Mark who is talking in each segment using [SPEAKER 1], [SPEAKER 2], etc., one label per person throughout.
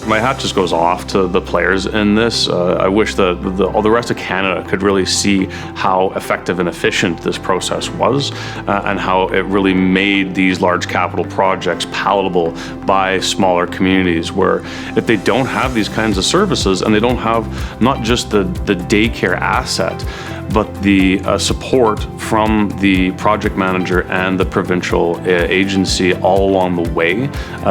[SPEAKER 1] My hat just goes off to the players in this. I wish that all the rest of Canada could really see how effective and efficient this process was, and how it really made these large capital projects palatable by smaller communities, where if they don't have these kinds of services and they don't have not just the daycare asset, but the support from the project manager and the provincial agency all along the way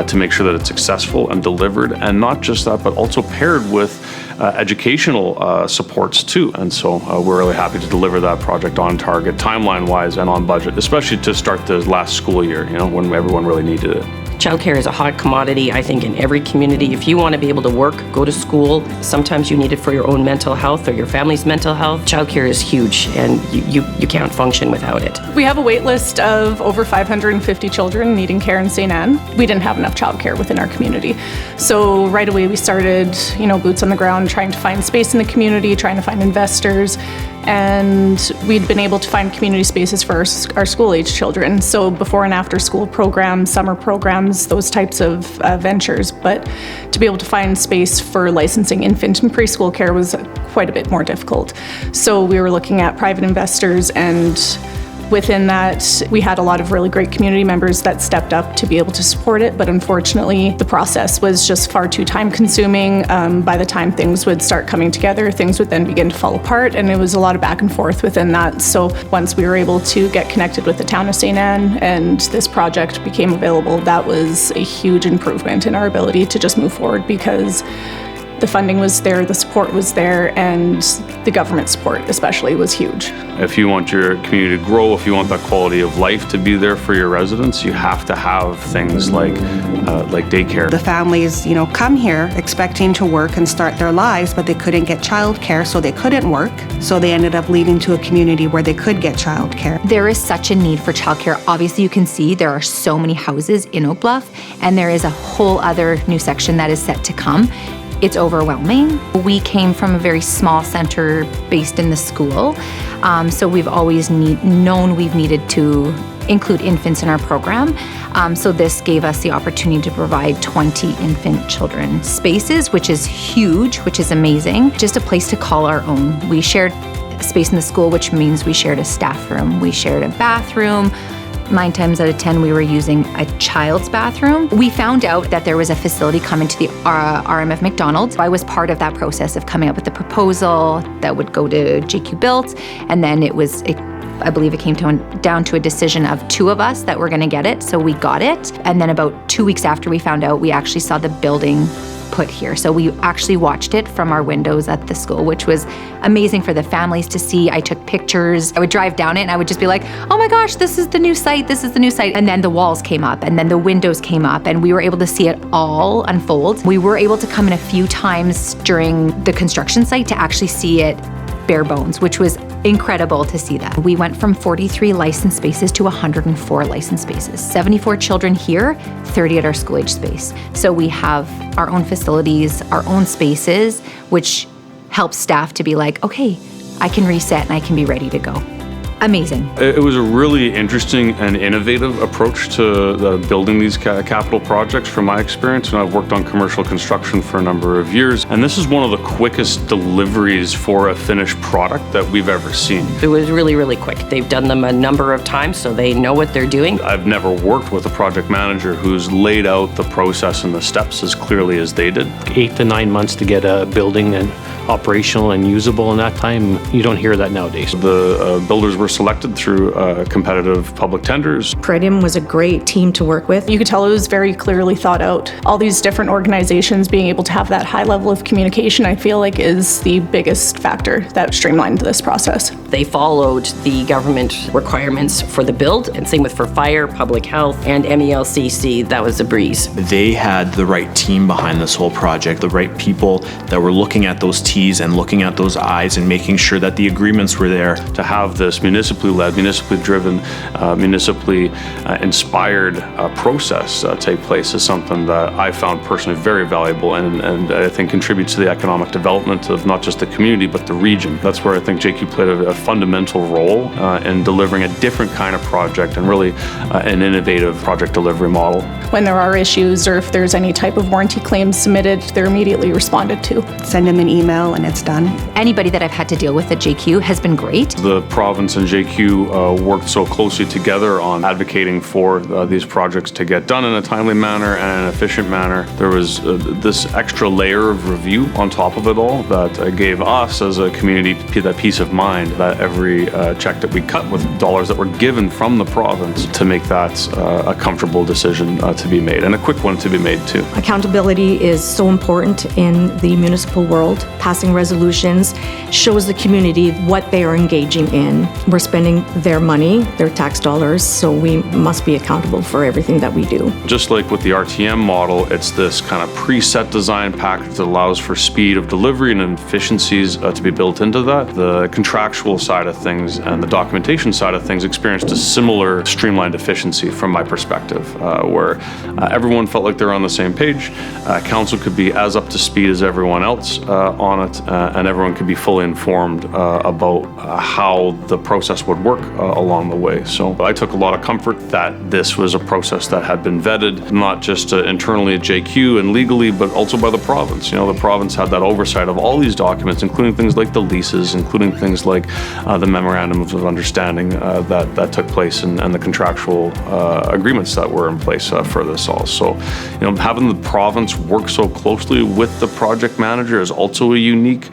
[SPEAKER 1] to make sure that it's successful and delivered, and not just that, but also paired with educational supports too. And so we're really happy to deliver that project on target, timeline-wise and on budget, especially to start the last school year, when everyone really needed it.
[SPEAKER 2] Childcare is a hot commodity, I think, in every community. If you want to be able to work, go to school, sometimes you need it for your own mental health or your family's mental health. Childcare is huge, and you can't function without it.
[SPEAKER 3] We have a wait list of over 550 children needing care in St. Anne. We didn't have enough childcare within our community. So right away we started, boots on the ground, trying to find space in the community, trying to find investors. And we'd been able to find community spaces for our school-age children. So before and after school programs, summer programs, those types of ventures. But to be able to find space for licensing infant and preschool care was quite a bit more difficult. So we were looking at private investors, and within that, we had a lot of really great community members that stepped up to be able to support it, but unfortunately, the process was just far too time-consuming. By the time things would start coming together, things would then begin to fall apart, and it was a lot of back and forth within that. So once we were able to get connected with the town of St. Anne and this project became available, that was a huge improvement in our ability to just move forward, because the funding was there, the support was there, and the government support especially was huge.
[SPEAKER 1] If you want your community to grow, if you want that quality of life to be there for your residents, you have to have things like daycare.
[SPEAKER 4] The families, come here expecting to work and start their lives, but they couldn't get childcare, so they couldn't work. So they ended up leaving to a community where they could get childcare.
[SPEAKER 5] There is such a need for childcare. Obviously, you can see there are so many houses in Oak Bluff, and there is a whole other new section that is set to come. It's overwhelming. We came from a very small center based in the school, so we've always known we've needed to include infants in our program. So this gave us the opportunity to provide 20 infant children spaces, which is huge, which is amazing. Just a place to call our own. We shared space in the school, which means we shared a staff room, we shared a bathroom. 9 times out of 10, we were using a child's bathroom. We found out that there was a facility coming to the RMF McDonald's. I was part of that process of coming up with the proposal that would go to JQ Built, and then I believe it came down to a decision of 2 of us that were gonna get it, so we got it. And then about 2 weeks after we found out, we actually saw the building put here. So we actually watched it from our windows at the school, which was amazing for the families to see. I took pictures. I would drive down it and I would just be like, oh my gosh, this is the new site, this is the new site. And then the walls came up and then the windows came up and we were able to see it all unfold. We were able to come in a few times during the construction site to actually see it bare bones, which was incredible to see that. We went from 43 licensed spaces to 104 licensed spaces. 74 children here, 30 at our school age space. So we have our own facilities, our own spaces, which helps staff to be like, okay, I can reset and I can be ready to go. Amazing.
[SPEAKER 1] It was a really interesting and innovative approach to building these capital projects from my experience, and I've worked on commercial construction for a number of years, and this is one of the quickest deliveries for a finished product that we've ever seen.
[SPEAKER 2] It was really, really quick. They've done them a number of times, so they know what they're doing.
[SPEAKER 1] I've never worked with a project manager who's laid out the process and the steps as clearly as they did.
[SPEAKER 6] 8 to 9 months to get a building and operational and usable in that time. You don't hear that nowadays.
[SPEAKER 1] The builders were selected through competitive public tenders.
[SPEAKER 7] Pretium was a great team to work with.
[SPEAKER 3] You could tell it was very clearly thought out. All these different organizations being able to have that high level of communication, I feel like, is the biggest factor that streamlined this process.
[SPEAKER 2] They followed the government requirements for the build, and same with for fire, public health, and MELCC. That was a breeze.
[SPEAKER 8] They had the right team behind this whole project, the right people that were looking at those TOs T's and looking at those I's and making sure that the agreements were there.
[SPEAKER 1] To have this municipally led, municipally driven, municipally inspired process take place is something that I found personally very valuable and I think contributes to the economic development of not just the community but the region. That's where I think JQ played a fundamental role in delivering a different kind of project and really an innovative project delivery model.
[SPEAKER 3] When there are issues or if there's any type of warranty claims submitted, they're immediately responded to.
[SPEAKER 4] Send them an email and it's done.
[SPEAKER 5] Anybody that I've had to deal with at JQ has been great.
[SPEAKER 1] The province and JQ worked so closely together on advocating for these projects to get done in a timely manner and an efficient manner. There was this extra layer of review on top of it all that gave us as a community that peace of mind that every check that we cut with dollars that were given from the province to make that a comfortable decision to be made and a quick one to be made too.
[SPEAKER 7] Accountability is so important in the municipal world. Passing resolutions shows the community what they are engaging in. We're spending their money, their tax dollars, so we must be accountable for everything that we do.
[SPEAKER 1] Just like with the RTM model, it's this kind of preset design package that allows for speed of delivery and efficiencies to be built into that. The contractual side of things and the documentation side of things experienced a similar streamlined efficiency from my perspective, where everyone felt like they're on the same page. Council could be as up to speed as everyone else on it, and everyone could be fully informed about how the process would work along the way. So I took a lot of comfort that this was a process that had been vetted, not just internally at JQ and legally, but also by the province. You know, the province had that oversight of all these documents, including things like the leases, including things like the memorandums of understanding that took place and the contractual agreements that were in place for this all. So, you know, having the province work so closely with the project manager is also a unique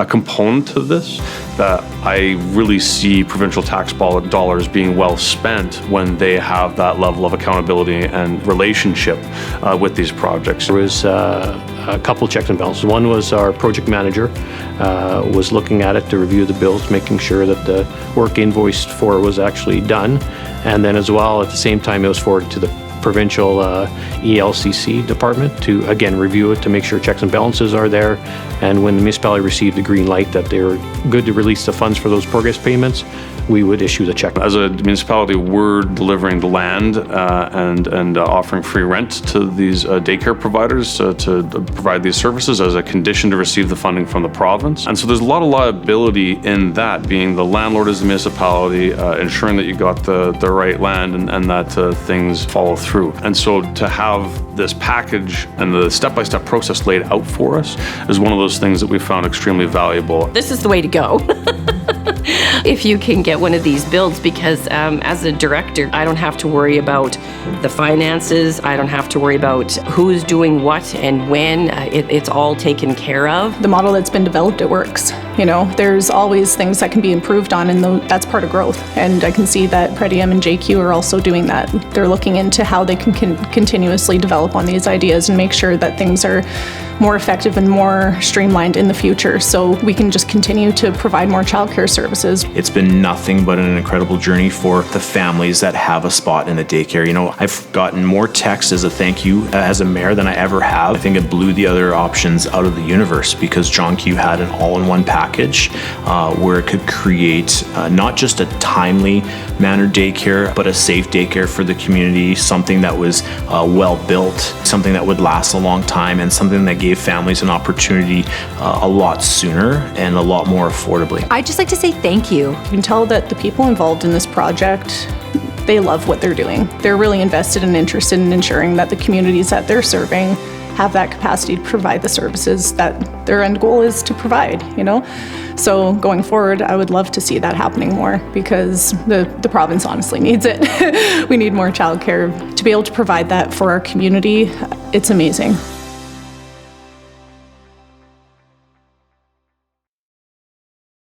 [SPEAKER 1] component to this that I really see provincial tax dollars being well spent when they have that level of accountability and relationship with these projects.
[SPEAKER 6] There was a couple checks and balances. One was our project manager was looking at it to review the bills, making sure that the work invoiced for was actually done. And then as well, at the same time, it was forwarded to the provincial ELCC department to again review it to make sure checks and balances are there, and when the municipality received the green light that they were good to release the funds for those progress payments, we would issue the check.
[SPEAKER 1] As a municipality, we're delivering the land and offering free rent to these daycare providers to provide these services as a condition to receive the funding from the province. And so there's a lot of liability in that, being the landlord is the municipality, ensuring that you got the right land and that things follow through. And so to have this package and the step-by-step process laid out for us is one of those things that we found extremely valuable.
[SPEAKER 2] This is the way to go. If you can get one of these builds, because as a director, I don't have to worry about the finances. I don't have to worry about who's doing what and when. It's all taken care of.
[SPEAKER 3] The model that's been developed, it works. You know, there's always things that can be improved on, and that's part of growth. And I can see that Pretium and JQ are also doing that. They're looking into how they can continuously develop on these ideas and make sure that things are more effective and more streamlined in the future, so we can just continue to provide more childcare services.
[SPEAKER 8] It's been nothing but an incredible journey for the families that have a spot in the daycare. You know, I've gotten more texts as a thank you as a mayor than I ever have. I think it blew the other options out of the universe because John Q had an all-in-one package where it could create not just a timely mannered daycare, but a safe daycare for the community, something that was well built, something that would last a long time, and something that gave families an opportunity a lot sooner and a lot more affordably.
[SPEAKER 5] I'd just like to say thank you.
[SPEAKER 3] You can tell that the people involved in this project, they love what they're doing. They're really invested and interested in ensuring that the communities that they're serving have that capacity to provide the services that their end goal is to provide, you know? So going forward, I would love to see that happening more because the province honestly needs it. We need more childcare. To be able to provide that for our community, it's amazing.